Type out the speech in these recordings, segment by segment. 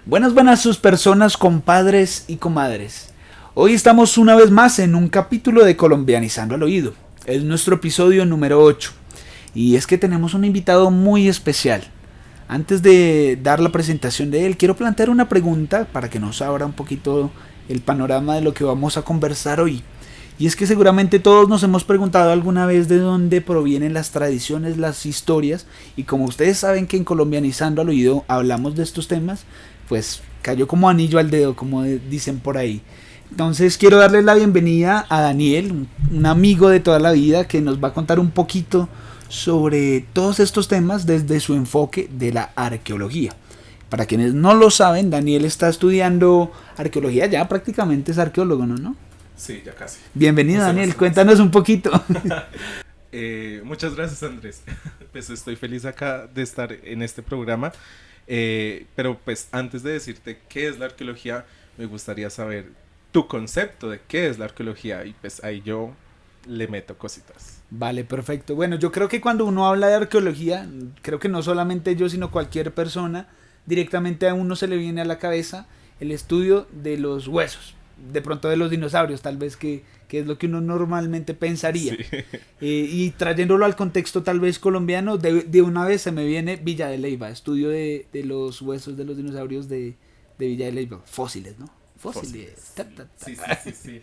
Buenas, buenas sus personas, compadres y comadres. Hoy estamos una vez más en un capítulo de Colombianizando al Oído. Es nuestro episodio número 8. Y es que tenemos un invitado muy especial. Antes de dar la presentación de él, quiero plantear una pregunta para que nos abra un poquito el panorama de lo que vamos a conversar hoy. Y es que seguramente todos nos hemos preguntado alguna vez de dónde provienen las tradiciones, las historias. Y como ustedes saben que en Colombianizando al Oído hablamos de estos temas, pues cayó como anillo al dedo, como dicen por ahí. Entonces quiero darle la bienvenida a Daniel, un amigo de toda la vida que nos va a contar un poquito sobre todos estos temas desde su enfoque de la arqueología. Para quienes no lo saben, Daniel está estudiando arqueología, ya prácticamente es arqueólogo, ¿no? Sí, ya casi. Bienvenido, No sé, Daniel, no sé. cuéntanos un poquito. Muchas gracias, Andrés. Pues estoy feliz acá de estar en este programa. Pero pues antes de decirte qué es la arqueología, me gustaría saber tu concepto de qué es la arqueología y pues ahí yo le meto cositas. Vale, perfecto. Bueno, yo creo que cuando uno habla de arqueología, creo que no solamente yo, sino cualquier persona, directamente a uno se le viene a la cabeza el estudio de los huesos, de pronto de los dinosaurios, tal vez que es lo que uno normalmente pensaría. Sí. Y trayéndolo al contexto tal vez colombiano, de una vez se me viene Villa de Leyva, estudio de los huesos de los dinosaurios de Villa de Leyva, fósiles, ¿no? Fósiles. Ta, ta, ta. Sí, sí, sí, sí.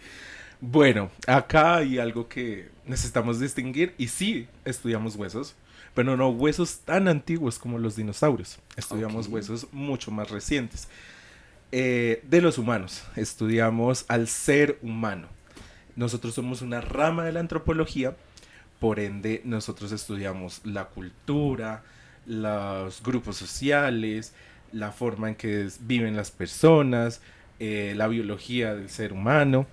Bueno, acá hay algo que necesitamos distinguir y sí estudiamos huesos, pero no huesos tan antiguos como los dinosaurios. Estudiamos Ok. huesos mucho más recientes. De los humanos, estudiamos al ser humano. Nosotros somos una rama de la antropología, por ende nosotros estudiamos la cultura, los grupos sociales, la forma en que viven las personas, la biología del ser humano,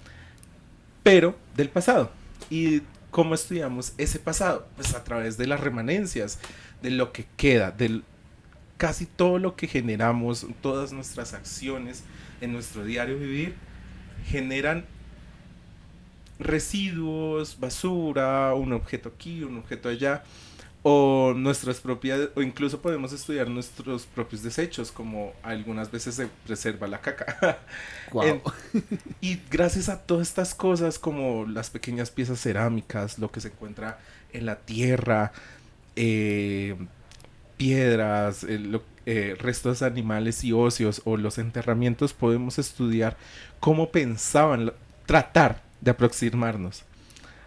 pero del pasado. ¿Y cómo estudiamos ese pasado? Pues a través de las remanencias, de lo que queda, de casi todo lo que generamos, todas nuestras acciones en nuestro diario vivir, generan residuos, basura, un objeto aquí, un objeto allá, o nuestras propias, o incluso podemos estudiar nuestros propios desechos, como algunas veces se preserva la caca. Wow. En- y gracias a todas estas cosas, como las pequeñas piezas cerámicas, lo que se encuentra en la tierra, eh, piedras, restos animales y óseos o los enterramientos, podemos estudiar cómo pensaban, tratar de aproximarnos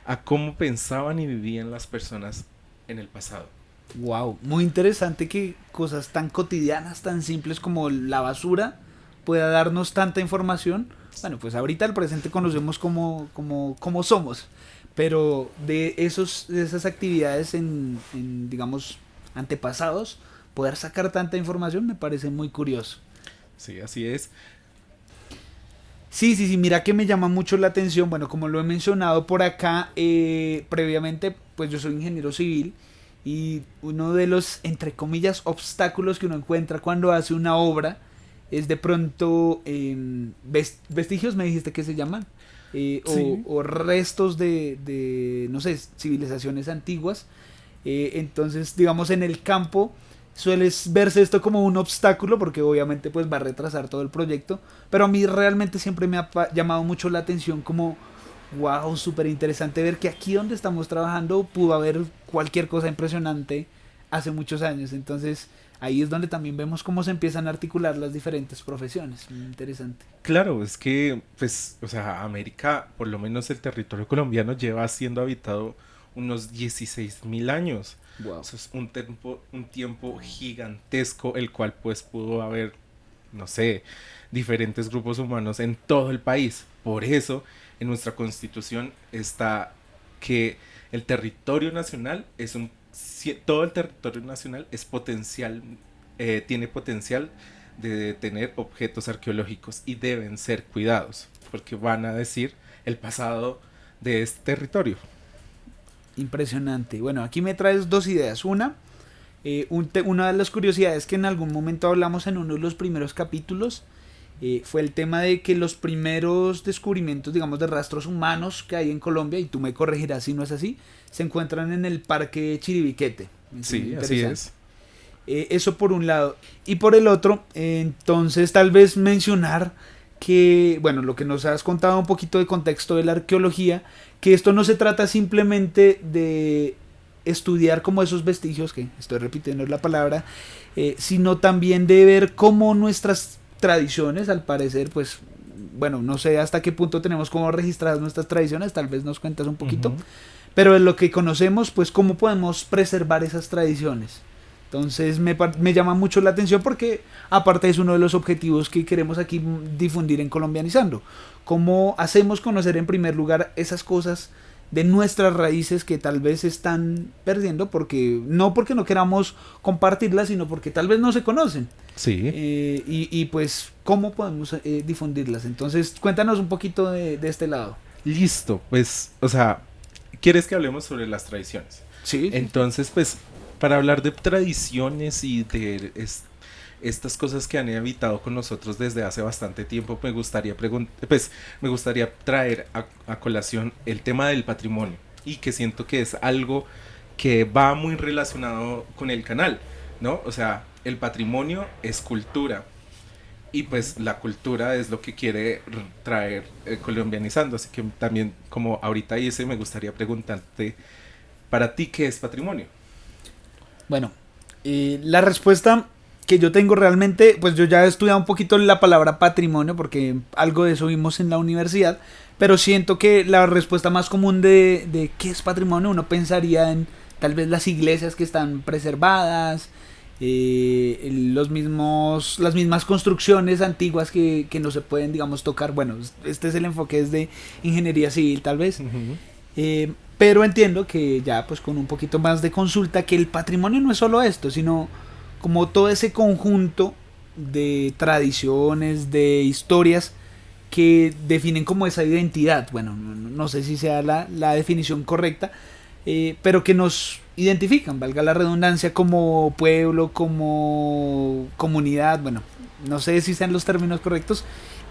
a cómo pensaban y vivían las personas en el pasado. Wow, muy interesante que cosas tan cotidianas, tan simples como la basura pueda darnos tanta información. Bueno, pues ahorita al presente conocemos cómo somos, pero de esas actividades digamos, antepasados, poder sacar tanta información me parece muy curioso. Sí, así es. Sí, sí, sí, mira que me llama mucho la atención, bueno, como lo he mencionado por acá previamente, pues yo soy ingeniero civil y uno de los, entre comillas, obstáculos que uno encuentra cuando hace una obra es de pronto vestigios, me dijiste que se llaman, Sí. o restos de, no sé, civilizaciones antiguas. Entonces, digamos, en el campo sueles verse esto como un obstáculo porque obviamente pues va a retrasar todo el proyecto, pero a mí realmente siempre me ha llamado mucho la atención como wow, súper interesante ver que aquí donde estamos trabajando pudo haber cualquier cosa impresionante hace muchos años. Entonces ahí es donde también vemos cómo se empiezan a articular las diferentes profesiones. Muy interesante. Claro, es que, pues, o sea, América, por lo menos el territorio colombiano, lleva siendo habitado unos 16.000 años. Wow. Eso es un tiempo gigantesco, el cual pues pudo haber, no sé, diferentes grupos humanos en todo el país. Por eso, en nuestra constitución está que el territorio nacional es todo el territorio nacional es potencial, tiene potencial de tener objetos arqueológicos y deben ser cuidados, porque van a decir el pasado de este territorio. Impresionante. Bueno, aquí me traes dos ideas. Una de las curiosidades que en algún momento hablamos en uno de los primeros capítulos fue el tema de que los primeros descubrimientos, digamos, de rastros humanos que hay en Colombia, y tú me corregirás si no es así, se encuentran en el Parque Chiribiquete. Es muy Sí, así interesante. es. Eso por un lado. Y por el otro, entonces tal vez mencionar que, bueno, lo que nos has contado un poquito de contexto de la arqueología, que esto no se trata simplemente de estudiar como esos vestigios, que estoy repitiendo la palabra, sino también de ver cómo nuestras tradiciones, al parecer, pues, bueno, no sé hasta qué punto tenemos como registradas nuestras tradiciones, tal vez nos cuentas un poquito, pero en lo que conocemos, pues, cómo podemos preservar esas tradiciones. Entonces me llama mucho la atención porque aparte es uno de los objetivos que queremos aquí difundir en Colombianizando. Cómo hacemos conocer en primer lugar esas cosas de nuestras raíces que tal vez se están perdiendo porque no queramos compartirlas, sino porque tal vez no se conocen. Sí. Y pues cómo podemos difundirlas. Entonces cuéntanos un poquito de este lado. Listo, pues, o sea, ¿quieres que hablemos sobre las tradiciones? Sí. Entonces, pues, para hablar de tradiciones y de estas cosas que han habitado con nosotros desde hace bastante tiempo, me gustaría traer a colación el tema del patrimonio, y que siento que es algo que va muy relacionado con el canal, ¿no? O sea, el patrimonio es cultura, y pues la cultura es lo que quiere traer Colombianizando, así que también, como ahorita hice, me gustaría preguntarte, para ti, ¿qué es patrimonio? Bueno, la respuesta que yo tengo realmente, pues yo ya he estudiado un poquito la palabra patrimonio porque algo de eso vimos en la universidad, pero siento que la respuesta más común de qué es patrimonio, uno pensaría en tal vez las iglesias que están preservadas, las mismas construcciones antiguas que no se pueden, digamos, tocar. Bueno, este es el enfoque desde ingeniería civil tal vez. Pero entiendo que ya pues con un poquito más de consulta que el patrimonio no es solo esto, sino como todo ese conjunto de tradiciones, de historias que definen como esa identidad. Bueno, no sé si sea la definición correcta, pero que nos identifican, valga la redundancia, como pueblo, como comunidad. Bueno, no sé si sean los términos correctos.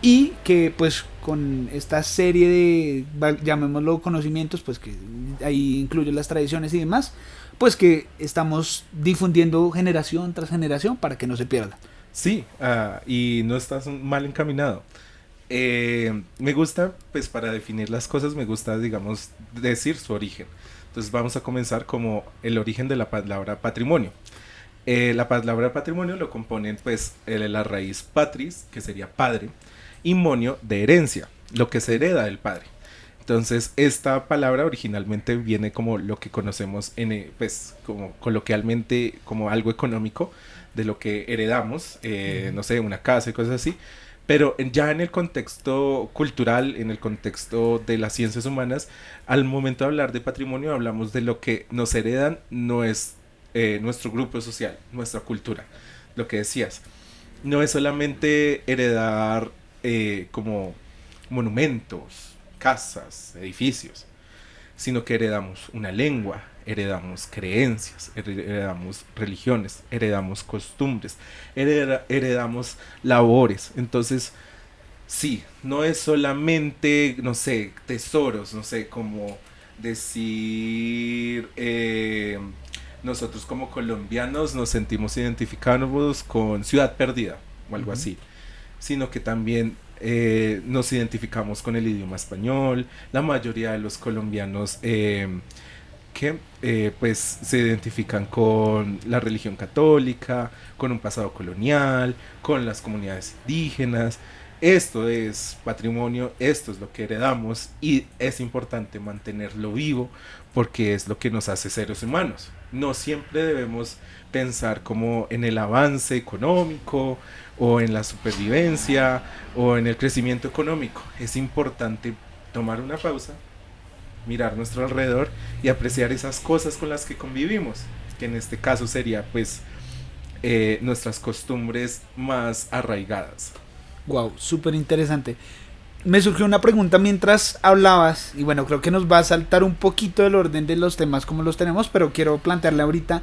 Y que pues con esta serie de, llamémoslo, conocimientos, pues que ahí incluye las tradiciones y demás, pues que estamos difundiendo generación tras generación para que no se pierda. Sí, y no estás mal encaminado. Me gusta, pues para definir las cosas, me gusta, digamos, decir su origen. Entonces vamos a comenzar como el origen de la palabra patrimonio. La palabra patrimonio lo componen pues la raíz patris, que sería padre, y monio, de herencia, lo que se hereda del padre. Entonces esta palabra originalmente viene como lo que conocemos pues como coloquialmente como algo económico de lo que heredamos, no sé, una casa y cosas así. Pero ya en el contexto cultural, en el contexto de las ciencias humanas, al momento de hablar de patrimonio hablamos de lo que nos heredan nuestro grupo social, nuestra cultura. Lo que decías, no es solamente heredar como monumentos, casas, edificios, sino que heredamos una lengua, heredamos creencias, heredamos religiones, heredamos costumbres, heredamos labores. Entonces, sí, no es solamente, no sé, tesoros, no sé, como decir, nosotros como colombianos nos sentimos identificados con Ciudad Perdida o algo así, sino que también nos identificamos con el idioma español. La mayoría de los colombianos pues se identifican con la religión católica, con un pasado colonial, con las comunidades indígenas. Esto es patrimonio, esto es lo que heredamos, y es importante mantenerlo vivo porque es lo que nos hace seres humanos. No siempre debemos pensar como en el avance económico o en la supervivencia o en el crecimiento económico. Es importante tomar una pausa, mirar nuestro alrededor y apreciar esas cosas con las que convivimos, que en este caso sería pues nuestras costumbres más arraigadas. Wow, súper interesante. Me surgió una pregunta mientras hablabas, y bueno, creo que nos va a saltar un poquito el orden de los temas como los tenemos, pero quiero plantearla ahorita.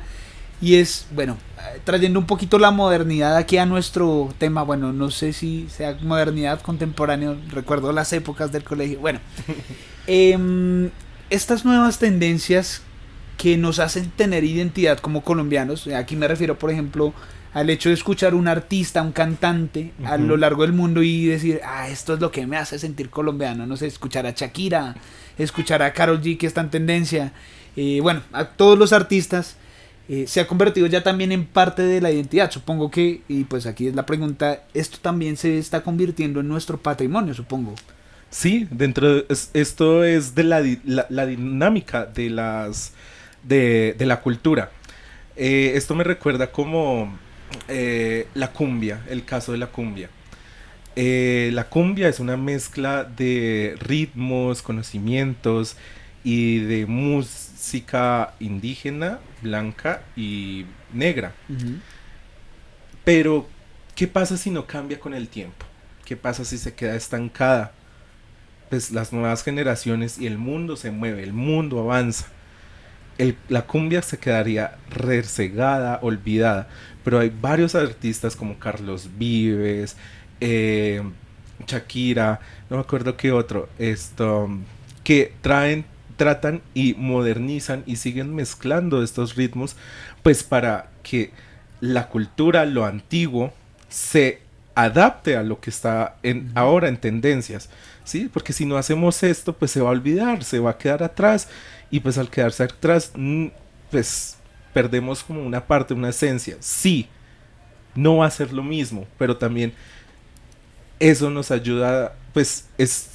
Y es, bueno, trayendo un poquito la modernidad aquí a nuestro tema. Bueno, no sé si sea modernidad contemporánea, recuerdo las épocas del colegio. Bueno, estas nuevas tendencias que nos hacen tener identidad como colombianos. Aquí me refiero, por ejemplo, al hecho de escuchar un artista, un cantante a lo largo del mundo y decir, esto es lo que me hace sentir colombiano. No sé, escuchar a Shakira, escuchar a Karol G, que está en tendencia. Bueno, a todos los artistas. Se ha convertido ya también en parte de la identidad. Supongo que, y pues aquí es la pregunta, esto también se está convirtiendo en nuestro patrimonio, supongo. Sí, esto es de la dinámica de la cultura. Esto me recuerda como la cumbia, el caso de la cumbia. La cumbia es una mezcla de ritmos, conocimientos y de música indígena, blanca y negra. Uh-huh. Pero, ¿qué pasa si no cambia con el tiempo? ¿Qué pasa si se queda estancada? Pues las nuevas generaciones y el mundo se mueve, el mundo avanza. La cumbia se quedaría rezagada, olvidada. Pero hay varios artistas como Carlos Vives, Shakira, no me acuerdo qué otro, que tratan y modernizan y siguen mezclando estos ritmos, pues para que la cultura, lo antiguo, se adapte a lo que está ahora en tendencias, ¿sí? Porque si no hacemos esto, pues se va a olvidar, se va a quedar atrás, y pues al quedarse atrás, pues perdemos como una parte, una esencia. Sí, no va a ser lo mismo, pero también eso nos ayuda, pues es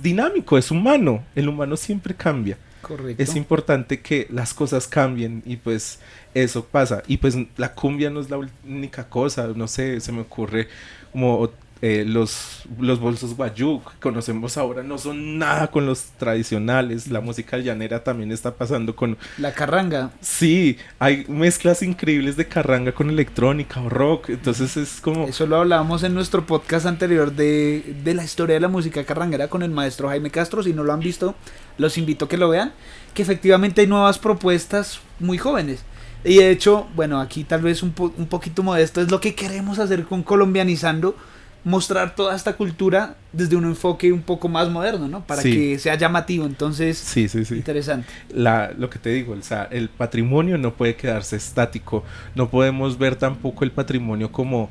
dinámico, es humano, el humano siempre cambia. Correcto. Es importante que las cosas cambien y pues eso pasa. Y pues la cumbia no es la única cosa, no sé, se me ocurre como los bolsos guayú que conocemos ahora no son nada con los tradicionales. La música llanera también está pasando con... La carranga. Sí, hay mezclas increíbles de carranga con electrónica o rock, entonces es como... Eso lo hablábamos en nuestro podcast anterior de la historia de la música carranguera con el maestro Jaime Castro. Si no lo han visto, los invito a que lo vean, que efectivamente hay nuevas propuestas muy jóvenes. Y de hecho, bueno, aquí tal vez un poquito modesto, es lo que queremos hacer con Colombianizando, mostrar toda esta cultura desde un enfoque un poco más moderno, ¿no? Para que sea llamativo, entonces, sí. interesante. Lo que te digo, o sea, el patrimonio no puede quedarse estático, no podemos ver tampoco el patrimonio como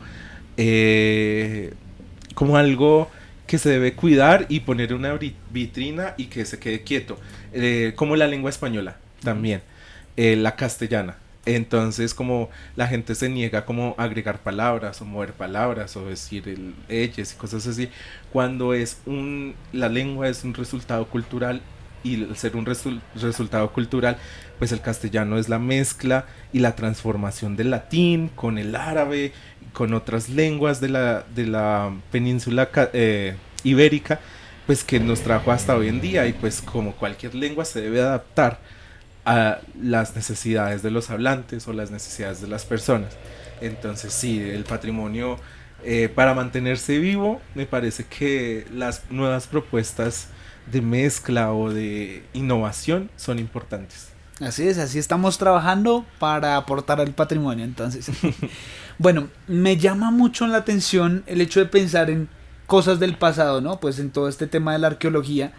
algo que se debe cuidar y poner en una vitrina y que se quede quieto, como la lengua española también, la castellana. Entonces como la gente se niega como a agregar palabras o mover palabras o decir ellos y cosas así, cuando la lengua es un resultado cultural, y al ser un resultado cultural, pues el castellano es la mezcla y la transformación del latín con el árabe, con otras lenguas de la península ibérica, pues que nos trajo hasta hoy en día, y pues como cualquier lengua se debe adaptar a las necesidades de los hablantes o las necesidades de las personas. Entonces sí, el patrimonio, para mantenerse vivo, me parece que las nuevas propuestas de mezcla o de innovación son importantes. Así es, así estamos trabajando para aportar al patrimonio, entonces. Bueno, me llama mucho la atención el hecho de pensar en cosas del pasado, ¿no? Pues en todo este tema de la arqueología.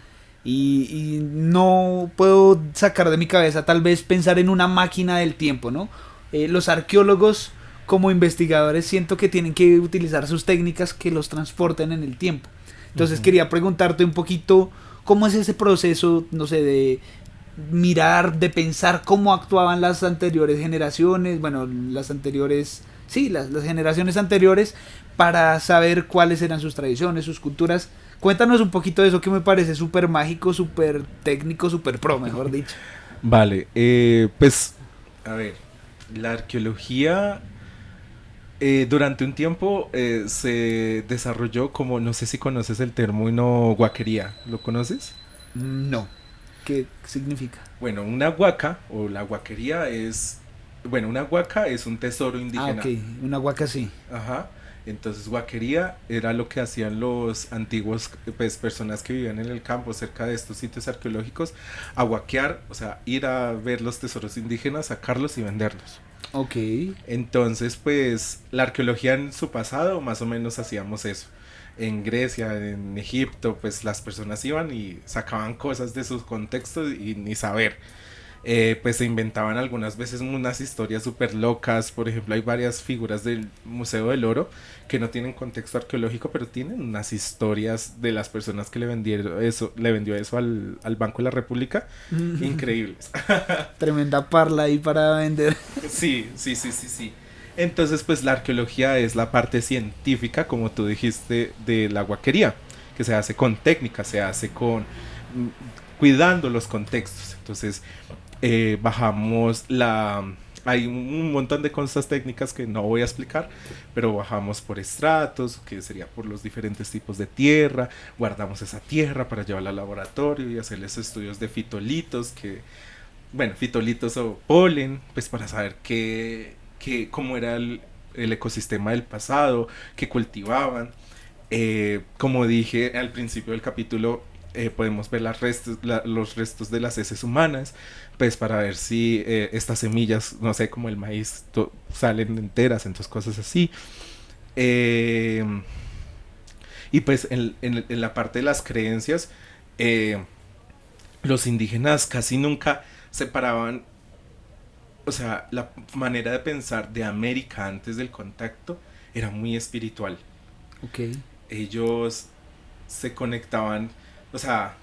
Y no puedo sacar de mi cabeza tal vez pensar en una máquina del tiempo, ¿no? Los arqueólogos como investigadores siento que tienen que utilizar sus técnicas que los transporten en el tiempo. Entonces quería preguntarte un poquito cómo es ese proceso, no sé, de mirar, de pensar cómo actuaban las anteriores generaciones, bueno, las anteriores, sí, las generaciones anteriores, para saber cuáles eran sus tradiciones, sus culturas. Cuéntanos un poquito de eso, que me parece súper mágico, súper técnico, súper pro, mejor dicho. Vale, pues, a ver, la arqueología durante un tiempo se desarrolló como, no sé si conoces el término huaquería, ¿lo conoces? No, ¿qué significa? Bueno, una huaca o la huaquería una huaca es un tesoro indígena. Ah, ok, una huaca sí. Ajá. Entonces huaquería era lo que hacían los antiguos, pues, personas que vivían en el campo cerca de estos sitios arqueológicos, a huaquear, o sea, ir a ver los tesoros indígenas, sacarlos y venderlos. Ok. Entonces, pues, la arqueología en su pasado más o menos hacíamos eso. En Grecia, en Egipto, pues las personas iban y sacaban cosas de sus contextos y ni saber. pues se inventaban algunas veces unas historias súper locas. Por ejemplo, hay varias figuras del Museo del Oro que no tienen contexto arqueológico, pero tienen unas historias de las personas que le vendió eso al Banco de la República, increíbles. Tremenda parla ahí para vender. Sí, sí, sí, sí, sí. Entonces, pues la arqueología es la parte científica, como tú dijiste, de la huaquería, que se hace con técnica, se hace con cuidando los contextos. Entonces, bajamos la... Hay un montón de cosas técnicas que no voy a explicar, pero bajamos por estratos, que sería por los diferentes tipos de tierra, guardamos esa tierra para llevarla al laboratorio y hacerles estudios de fitolitos, bueno, fitolitos o polen, pues para saber cómo era el ecosistema del pasado, qué cultivaban. Como dije al principio del capítulo, podemos ver los restos de las heces humanas, pues para ver si estas semillas, no sé, como el maíz, salen enteras, entonces cosas así. Eh, y pues en la parte de las creencias, eh, los indígenas casi nunca separaban, o sea, la manera de pensar de América antes del contacto era muy espiritual. Ok. Ellos se conectaban, o sea,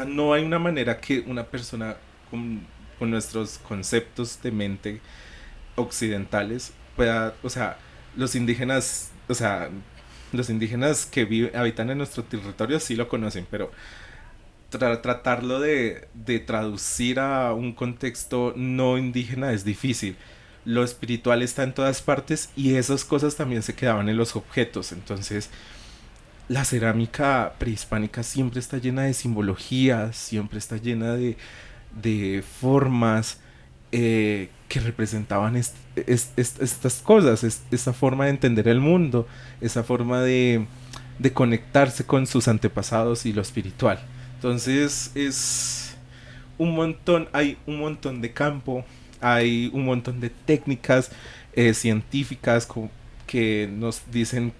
no hay una manera que una persona con nuestros conceptos de mente occidentales pueda, o sea, los indígenas, o sea, los indígenas que habitan en nuestro territorio sí lo conocen, pero tratarlo de traducir a un contexto no indígena es difícil. Lo espiritual está en todas partes y esas cosas también se quedaban en los objetos. Entonces, la cerámica prehispánica siempre está llena de simbologías, siempre está llena de formas que representaban estas cosas, esta forma de entender el mundo, esa forma de conectarse con sus antepasados y lo espiritual. Entonces es un montón, hay un montón de campo, hay un montón de técnicas científicas que nos dicen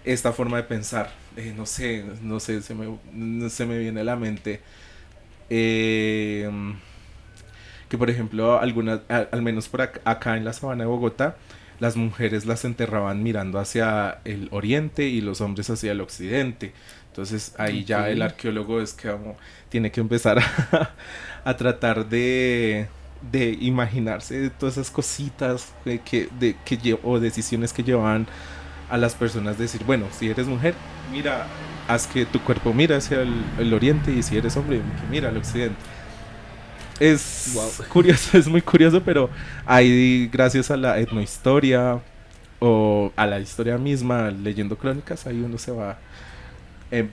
esta forma de pensar. No sé, no se me viene a la mente. Eh, que por ejemplo, al menos por acá en la sabana de Bogotá, las mujeres las enterraban mirando hacia el oriente y los hombres hacia el occidente. Entonces ahí ya el arqueólogo es que tiene que empezar a tratar de imaginarse todas esas cositas o decisiones que llevan a las personas. Decir, bueno, si eres mujer, mira, haz que tu cuerpo mira hacia el oriente, y si eres hombre, que mira al occidente. Es curioso, es muy curioso, pero ahí, gracias a la etnohistoria o a la historia misma, leyendo crónicas, ahí uno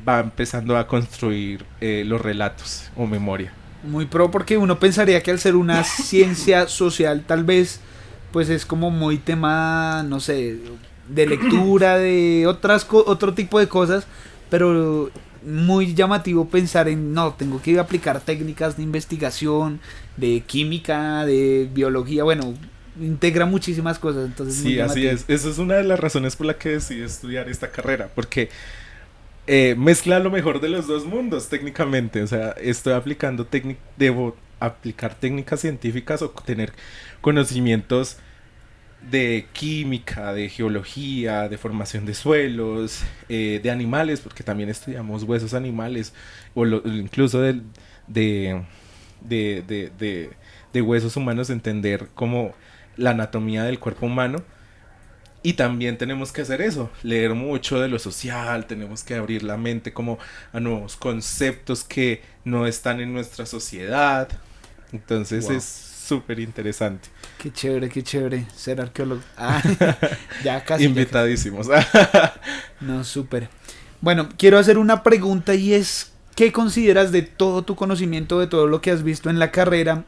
va empezando a construir los relatos o memoria. Muy pro, porque uno pensaría que al ser una ciencia social tal vez pues es como muy tema, no sé, de lectura, de otro tipo de cosas, pero muy llamativo pensar en, no, tengo que aplicar técnicas de investigación, de química, de biología, bueno, integra muchísimas cosas, entonces muy Sí, así llamativo. es. Esa es una de las razones por la que decidí estudiar esta carrera, porque mezcla lo mejor de los dos mundos técnicamente. O sea, debo aplicar técnicas científicas o tener conocimientos de química, de geología, de formación de suelos, de animales, porque también estudiamos huesos animales, incluso de, de huesos humanos, entender como la anatomía del cuerpo humano. Y también tenemos que hacer eso, leer mucho de lo social, tenemos que abrir la mente como a nuevos conceptos que no están en nuestra sociedad. Entonces Wow. es súper interesante. Qué chévere ser arqueólogo. Ah, ya casi, ya casi. Invitadísimos. No, súper. Bueno, quiero hacer una pregunta y es, ¿qué consideras de todo tu conocimiento, de todo lo que has visto en la carrera,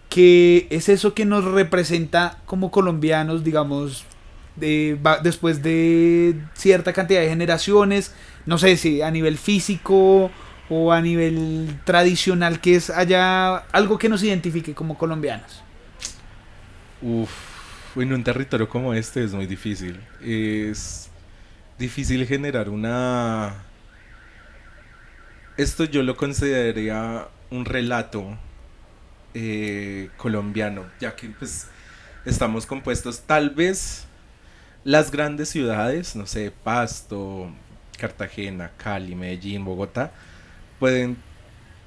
que es eso que nos representa como colombianos, digamos, después de cierta cantidad de generaciones, no sé si a nivel físico o a nivel tradicional, que es allá algo que nos identifique como colombianos? Uf, en un territorio como este es muy difícil. Es difícil generar una... Esto yo lo consideraría un relato colombiano, ya que pues estamos compuestos tal vez las grandes ciudades, no sé, Pasto, Cartagena, Cali, Medellín, Bogotá, pueden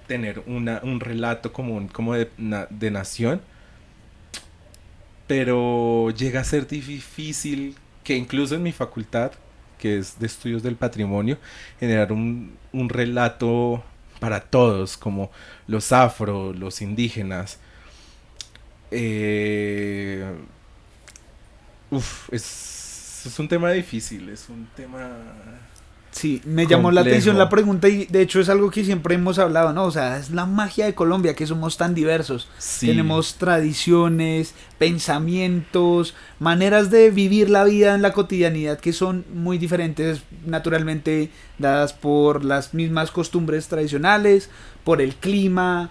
tener un relato común como de nación, pero llega a ser difícil que incluso en mi facultad, que es de estudios del patrimonio, generar un relato para todos, como los afro, los indígenas. Eh, es un tema difícil, es un tema Sí, me llamó la atención complejo. la pregunta y de hecho es algo que siempre hemos hablado, ¿no? O sea, es la magia de Colombia, que somos tan diversos. Sí, Tenemos tradiciones, pensamientos, maneras de vivir la vida en la cotidianidad que son muy diferentes, naturalmente dadas por las mismas costumbres tradicionales, por el clima,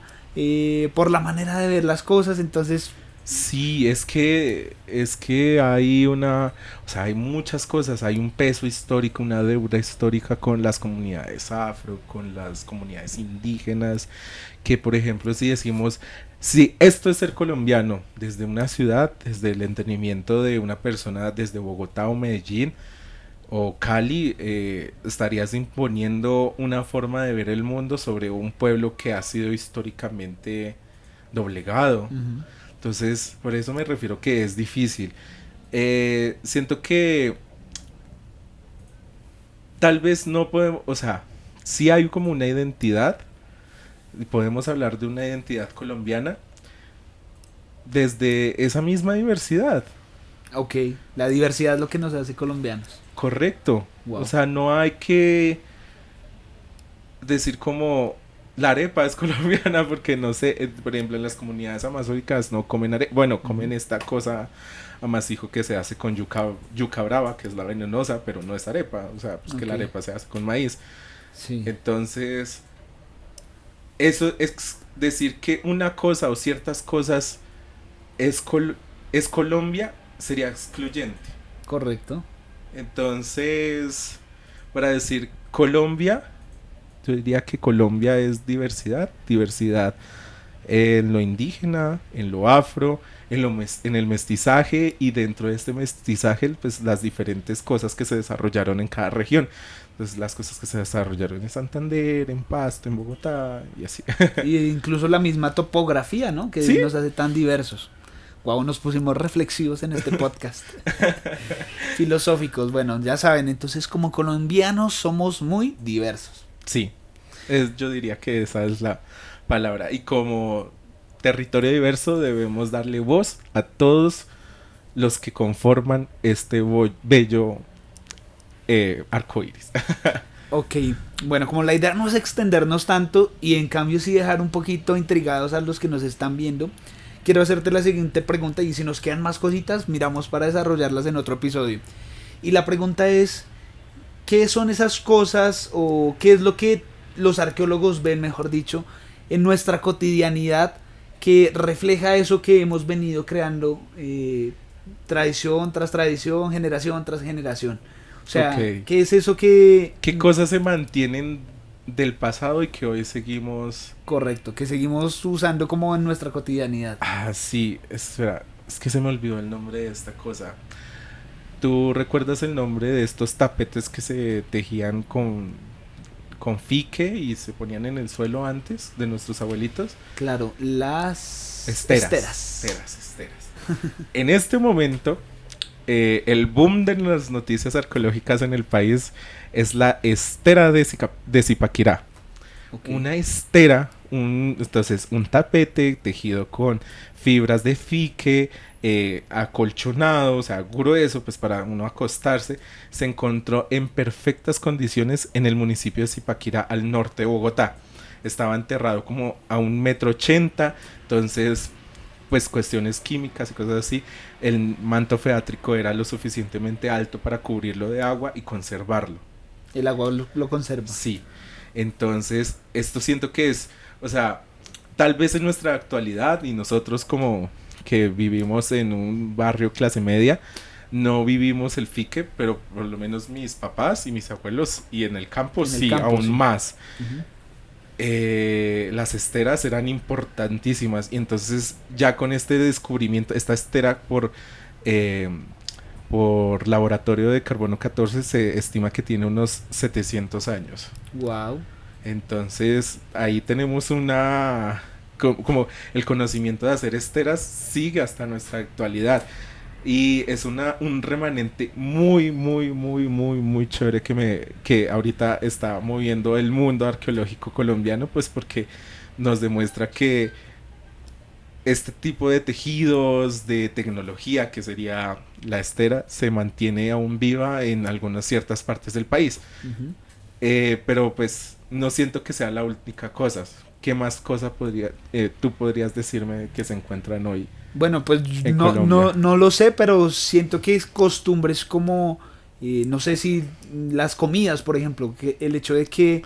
por la manera de ver las cosas. Entonces, sí, es que hay o sea, hay muchas cosas, hay un peso histórico, una deuda histórica con las comunidades afro, con las comunidades indígenas, que por ejemplo, si decimos, si esto es ser colombiano desde una ciudad, desde el entendimiento de una persona desde Bogotá o Medellín o Cali, estarías imponiendo una forma de ver el mundo sobre un pueblo que ha sido históricamente doblegado. ujú, Entonces, por eso me refiero que es difícil. Siento que tal vez no podemos, o sea, sí hay como una identidad, y podemos hablar de una identidad colombiana desde esa misma diversidad. ok, la diversidad es lo que nos hace colombianos. Correcto. O Wow. sea, no hay que decir como la arepa es colombiana porque no sé, por ejemplo, en las comunidades amazónicas no comen arepa, bueno, comen esta cosa amasijo que se hace con yuca brava, que es la venenosa, pero no es arepa, o sea, pues que Ok, la arepa se hace con maíz. sí, Entonces, eso es decir que una cosa o ciertas cosas es, es Colombia sería excluyente. correcto. Entonces, para decir Colombia, yo diría que Colombia es diversidad, diversidad en lo indígena, en lo afro, en el mestizaje y dentro de este mestizaje pues las diferentes cosas que se desarrollaron en cada región. Entonces las cosas que se desarrollaron en Santander, en Pasto, en Bogotá y así. Y incluso la misma topografía, ¿no? Que ¿Sí? nos hace tan diversos. Wow, nos pusimos reflexivos en este podcast. Filosóficos, bueno, ya saben, entonces como colombianos somos muy diversos. Sí, yo diría que esa es la palabra. Y como territorio diverso debemos darle voz a todos los que conforman este bello arco iris. Ok, bueno, como la idea no es extendernos tanto y en cambio sí dejar un poquito intrigados a los que nos están viendo, quiero hacerte la siguiente pregunta y si nos quedan más cositas, miramos para desarrollarlas en otro episodio. Y la pregunta es, ¿qué son esas cosas o qué es lo que los arqueólogos ven, mejor dicho, en nuestra cotidianidad que refleja eso que hemos venido creando tradición tras tradición, generación tras generación? O sea, Ok. ¿qué es eso que... ¿Qué cosas se mantienen del pasado y que hoy seguimos? Correcto, que seguimos usando como en nuestra cotidianidad? Ah, sí, espera, es que se me olvidó el nombre de esta cosa. ¿Tú recuerdas el nombre de estos tapetes que se tejían con fique y se ponían en el suelo antes de nuestros abuelitos? Claro, las Esteras, esteras. esteras, esteras. En este momento, el boom de las noticias arqueológicas en el país es la estera de Zipaquirá. Ok. Una estera, entonces un tapete tejido con fibras de fique, acolchonado, o sea, grueso, pues para uno acostarse, se encontró en perfectas condiciones en el municipio de Zipaquirá, al norte de Bogotá. Estaba enterrado como a 1,80 m, entonces pues cuestiones químicas y cosas así, el manto freátrico era lo suficientemente alto para cubrirlo de agua y conservarlo. El agua lo conserva. Sí, entonces esto siento que es, o sea, tal vez en nuestra actualidad y nosotros como que vivimos en un barrio clase media, no vivimos el fique, pero por lo menos mis papás y mis abuelos y en el campo En el sí, campo, aún sí. más. Ujú. las esteras eran importantísimas. Y entonces ya con este descubrimiento, esta estera eh, por laboratorio de carbono 14 se estima que tiene unos 700 años. Wow. Entonces ahí tenemos como el conocimiento de hacer esteras sigue hasta nuestra actualidad. Y es un remanente muy, muy, muy, muy, muy chévere que ahorita está moviendo el mundo arqueológico colombiano, pues porque nos demuestra que este tipo de tejidos, de tecnología, que sería la estera, se mantiene aún viva en algunas ciertas partes del país. Ujú. Pero pues no siento que sea la única cosa. ¿Qué más cosa tú podrías decirme que se encuentran hoy Bueno, pues en no Colombia? lo sé, pero siento que es costumbres como, no sé si las comidas, por ejemplo, que el hecho de que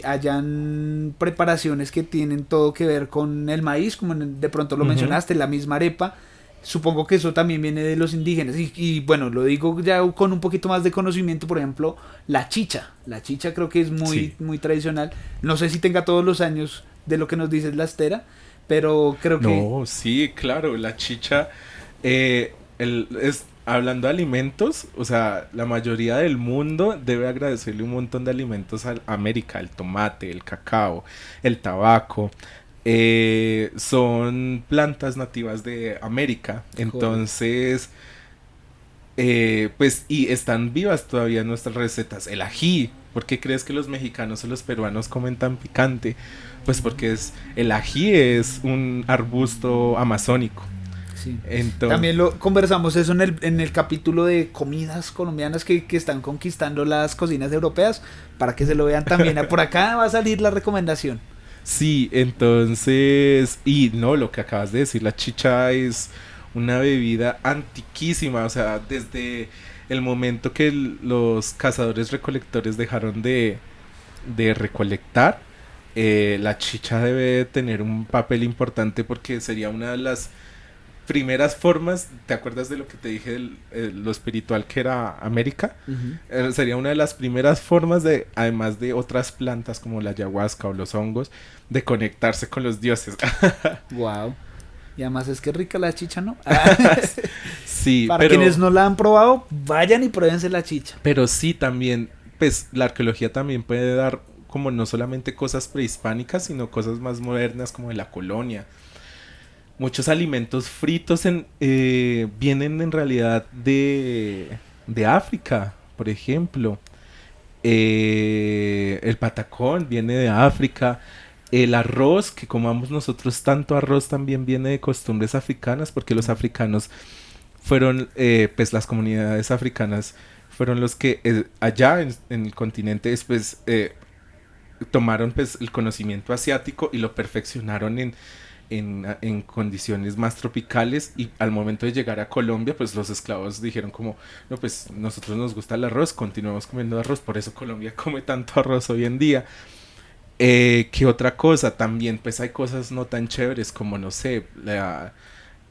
hayan preparaciones que tienen todo que ver con el maíz, como de pronto lo Ujú. mencionaste, la misma arepa, supongo que eso también viene de los indígenas. Y bueno, lo digo ya con un poquito más de conocimiento, por ejemplo, la chicha. La chicha creo que es Sí. muy tradicional. No sé si tenga todos los años de lo que nos dice la estera, pero creo que... No, sí, claro, la chicha, hablando de alimentos, o sea, la mayoría del mundo debe agradecerle un montón de alimentos a América, el tomate, el cacao, el tabaco, son plantas nativas de América, Correcto. entonces, pues, y están vivas todavía nuestras recetas, el ají. ¿Por qué crees que los mexicanos o los peruanos comen tan picante? Pues porque el ají es un arbusto amazónico. Sí. Entonces, También lo conversamos eso en el capítulo de comidas colombianas que están conquistando las cocinas europeas, para que se lo vean también. Por acá va a salir la recomendación. sí, entonces, y no, lo que acabas de decir, la chicha es una bebida antiquísima, o sea, desde el momento que los cazadores recolectores dejaron de recolectar, la chicha debe tener un papel importante porque sería una de las primeras formas. ¿Te acuerdas de lo que te dije lo espiritual que era América? Ujú. Sería una de las primeras formas de, además de otras plantas como la ayahuasca o los hongos, de conectarse con los dioses. Wow. Y además es que rica la chicha, ¿no? Sí, Para quienes no la han probado, vayan y pruébense la chicha. pero sí también, pues la arqueología también puede dar como no solamente cosas prehispánicas, sino cosas más modernas como de la colonia. Muchos alimentos fritos vienen en realidad de África, por ejemplo. El patacón viene de África. El arroz, que comamos nosotros tanto arroz, también viene de costumbres africanas, porque los africanos fueron, pues las comunidades africanas fueron los que allá en el continente después tomaron pues el conocimiento asiático y lo perfeccionaron en condiciones más tropicales, y al momento de llegar a Colombia pues los esclavos dijeron como no, pues nosotros nos gusta el arroz, continuamos comiendo arroz, por eso Colombia come tanto arroz hoy en día. ¿Qué otra cosa? También pues hay cosas no tan chéveres como no sé,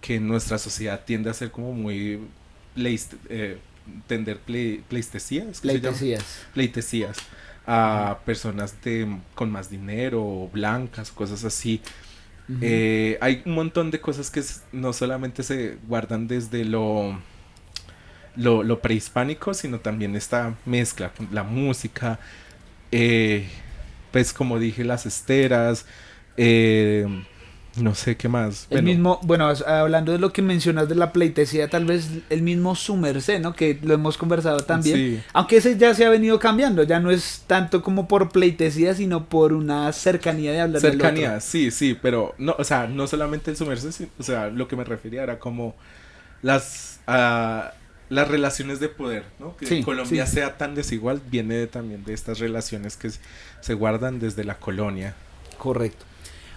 que nuestra sociedad tiende a ser como muy tender pleistesía, ¿es que se llama? Pleitesías. Pleitesías Ujú. a personas con más dinero, blancas, cosas así. Ujú. Hay un montón de cosas que no solamente se guardan desde lo prehispánico, sino también esta mezcla con la música, eh, pues como dije, las esteras, eh, no sé qué más. El Bueno, mismo, bueno, hablando de lo que mencionas de la pleitesía, tal vez el mismo su merced, ¿no? Que lo hemos conversado también. sí, Aunque ese ya se ha venido cambiando, ya no es tanto como por pleitesía, sino por una cercanía de hablar del otro. cercanía, sí, sí, pero no, o sea, no solamente el sumerse, o sea, lo que me refería era como las, ah, las relaciones de poder, ¿no? Que Sí, sí, Colombia sí. sea tan desigual viene también de estas relaciones que se guardan desde la colonia. Correcto.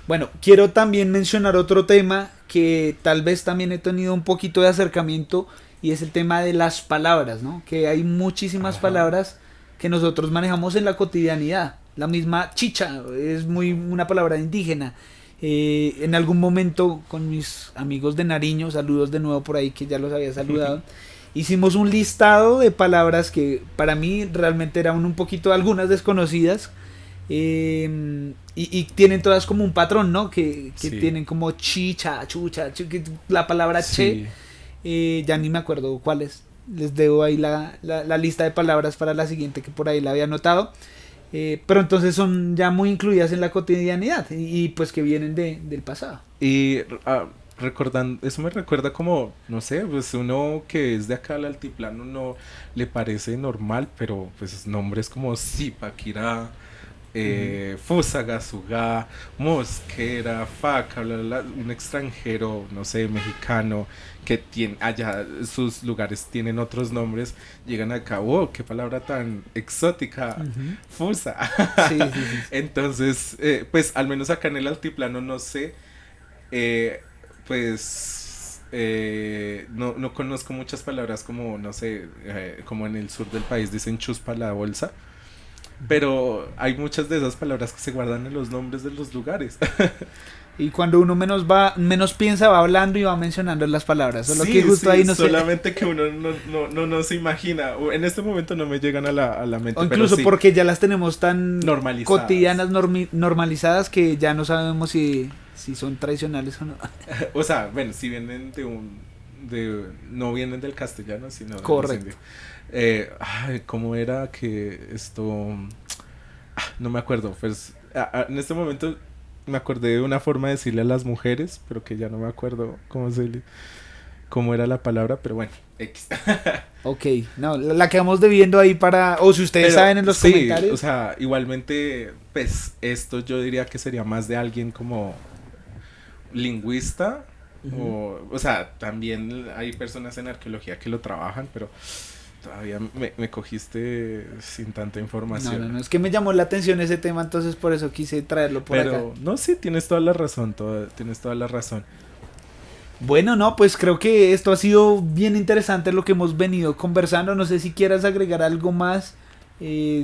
Bueno, quiero también mencionar otro tema que tal vez también he tenido un poquito de acercamiento, y es el tema de las palabras, ¿no? Que hay muchísimas Ajá. palabras que nosotros manejamos en la cotidianidad. La misma chicha es muy una palabra indígena. En algún momento con mis amigos de Nariño, saludos de nuevo por ahí que ya los había saludado, hicimos un listado de palabras que para mí realmente eran un poquito algunas desconocidas, Y tienen todas como un patrón, ¿no? Que Sí. tienen como chicha, chucha, la palabra Sí. che, ya ni me acuerdo cuáles. Les debo ahí la lista de palabras para la siguiente que por ahí la había anotado. Pero entonces son ya muy incluidas en la cotidianidad y pues que vienen del pasado. Y recordando, eso me recuerda como, no sé, pues uno que es de acá al altiplano no le parece normal, pero pues nombres como Zipaquirá, Fusagasugá, Mosquera, Faca, bla, bla, bla, un extranjero, no sé, mexicano, que tiene, allá sus lugares tienen otros nombres, llegan acá, wow, qué palabra tan exótica, Ujú. Fusa. Sí, sí, sí. Entonces, pues al menos acá en el altiplano no sé, eh, pues no conozco muchas palabras como, no sé, como en el sur del país dicen chuspa la bolsa. Pero hay muchas de esas palabras que se guardan en los nombres de los lugares. Y cuando uno menos piensa, va hablando y va mencionando las palabras. Solo que Sí, justo ahí sí, no sé. solamente que uno no se imagina. En este momento no me llegan a la mente, O pero incluso sí, porque ya las tenemos tan normalizadas. cotidianas, normalizadas, que ya no sabemos si son tradicionales o no. O sea, bueno, si vienen no vienen del castellano, sino Correcto. ¿cómo era que esto? No me acuerdo. Pues en este momento me acordé de una forma de decirle a las mujeres, pero que ya no me acuerdo cómo era la palabra, pero bueno, X. Ok, no, la quedamos debiendo ahí para... O si ustedes Pero saben en los sí, comentarios. o sea, igualmente, pues esto yo diría que sería más de alguien como lingüista. Ujú. O sea, también hay personas en arqueología que lo trabajan, pero todavía me cogiste sin tanta información. No, es que me llamó la atención ese tema, entonces por eso quise traerlo por acá. Pero no, sí, tienes toda la razón, tienes toda la razón. Bueno, no, pues creo que esto ha sido bien interesante lo que hemos venido conversando. No sé si quieras agregar algo más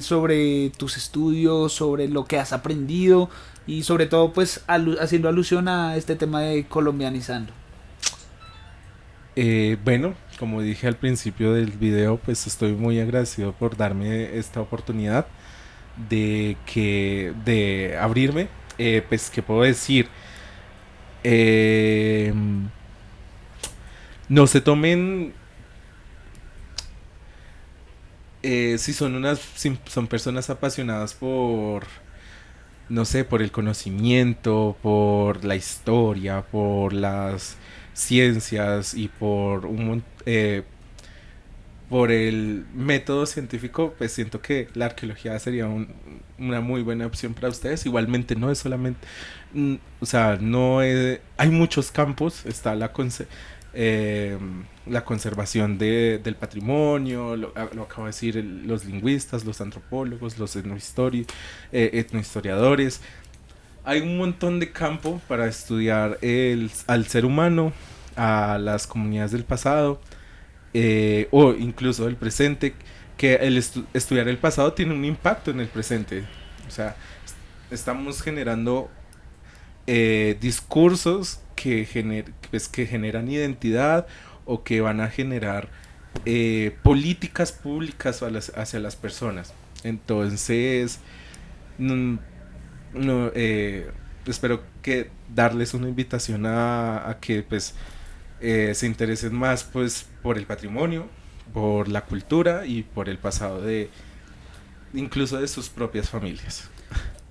sobre tus estudios, sobre lo que has aprendido y sobre todo pues haciendo alusión a este tema de colombianizando. Bueno, como dije al principio del video, pues estoy muy agradecido por darme esta oportunidad de abrirme. Pues, ¿qué puedo decir? Eh, no se tomen si son personas apasionadas por, no sé, por el conocimiento, por la historia, por las ciencias y por el método científico, pues siento que la arqueología sería una muy buena opción para ustedes. Igualmente no es solamente, o sea, hay muchos campos, está eh, la conservación del patrimonio, lo acabo de decir, los lingüistas, los antropólogos, los etnohistoriadores. Hay un montón de campo para estudiar al ser humano, a las comunidades del pasado, o incluso del presente, que estudiar el pasado tiene un impacto en el presente. O sea, estamos generando discursos que generan identidad o que van a generar políticas públicas hacia las personas. Entonces, no, espero que darles una invitación a que pues se interesen más pues por el patrimonio, por la cultura y por el pasado incluso de sus propias familias.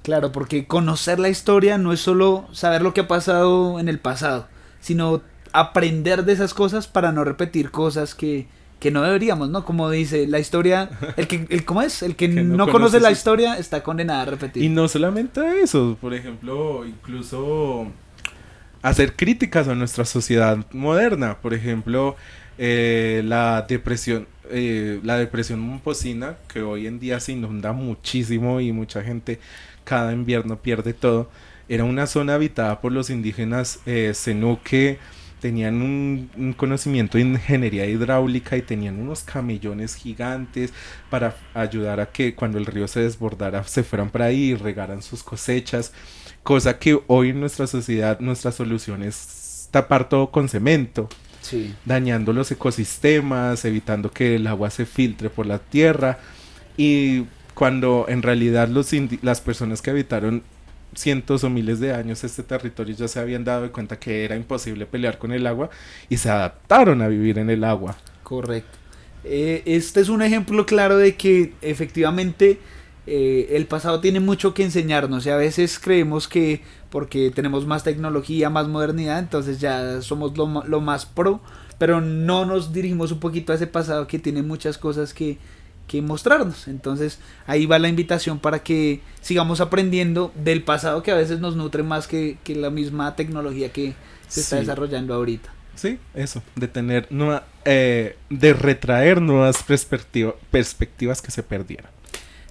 Claro, porque conocer la historia no es solo saber lo que ha pasado en el pasado, sino aprender de esas cosas para no repetir cosas que no deberíamos, ¿no? Como dice la historia, ¿cómo es? El que Que no no conoce la conoce historia está condenado a repetir. Y no solamente eso, por ejemplo, incluso hacer críticas a nuestra sociedad moderna. Por ejemplo, la depresión momposina, que hoy en día se inunda muchísimo y mucha gente cada invierno pierde todo. Era una zona habitada por los indígenas Zenú, que tenían un conocimiento de ingeniería hidráulica y tenían unos camellones gigantes para ayudar a que cuando el río se desbordara se fueran para ahí y regaran sus cosechas, cosa que hoy en nuestra sociedad nuestra solución es tapar todo con cemento, Sí. dañando los ecosistemas, evitando que el agua se filtre por la tierra. Y cuando en realidad las personas que habitaron cientos o miles de años este territorio ya se habían dado cuenta que era imposible pelear con el agua y se adaptaron a vivir en el agua. Correcto. Este es un ejemplo claro de que efectivamente el pasado tiene mucho que enseñarnos y a veces creemos que porque tenemos más tecnología, más modernidad, entonces ya somos lo más pro, pero no nos dirigimos un poquito a ese pasado que tiene muchas cosas que mostrarnos. Entonces ahí va la invitación para que sigamos aprendiendo del pasado que a veces nos nutre más que la misma tecnología que se está desarrollando ahorita. Sí, eso, de tener de retraer nuevas perspectivas que se perdieron.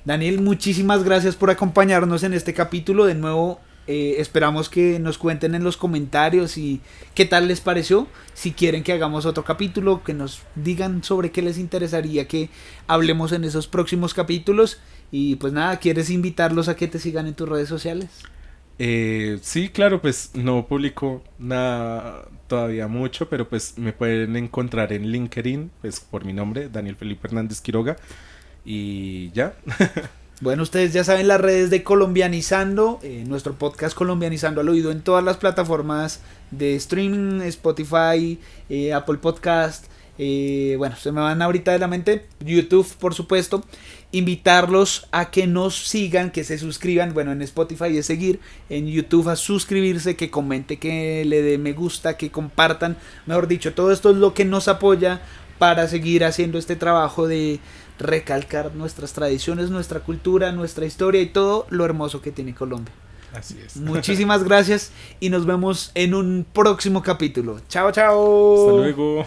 Daniel, muchísimas gracias por acompañarnos en este capítulo. De nuevo, esperamos que nos cuenten en los comentarios y qué tal les pareció. Si quieren que hagamos otro capítulo, que nos digan sobre qué les interesaría que hablemos en esos próximos capítulos. Y pues nada, ¿quieres invitarlos a que te sigan en tus redes sociales? Sí, claro, pues no publico nada todavía mucho, pero pues me pueden encontrar en LinkedIn, pues por mi nombre, Daniel Felipe Hernández Quiroga, y ya. Bueno, ustedes ya saben las redes de Colombianizando, nuestro podcast Colombianizando al Oído en todas las plataformas de streaming, Spotify, Apple Podcast, bueno, se me van ahorita de la mente, YouTube por supuesto. Invitarlos a que nos sigan, que se suscriban, bueno, en Spotify es seguir, en YouTube a suscribirse, que comente, que le dé me gusta, que compartan, mejor dicho, todo esto es lo que nos apoya para seguir haciendo este trabajo de recalcar nuestras tradiciones, nuestra cultura, nuestra historia y todo lo hermoso que tiene Colombia. Así es. Muchísimas gracias y nos vemos en un próximo capítulo. Chao, chao. Hasta luego.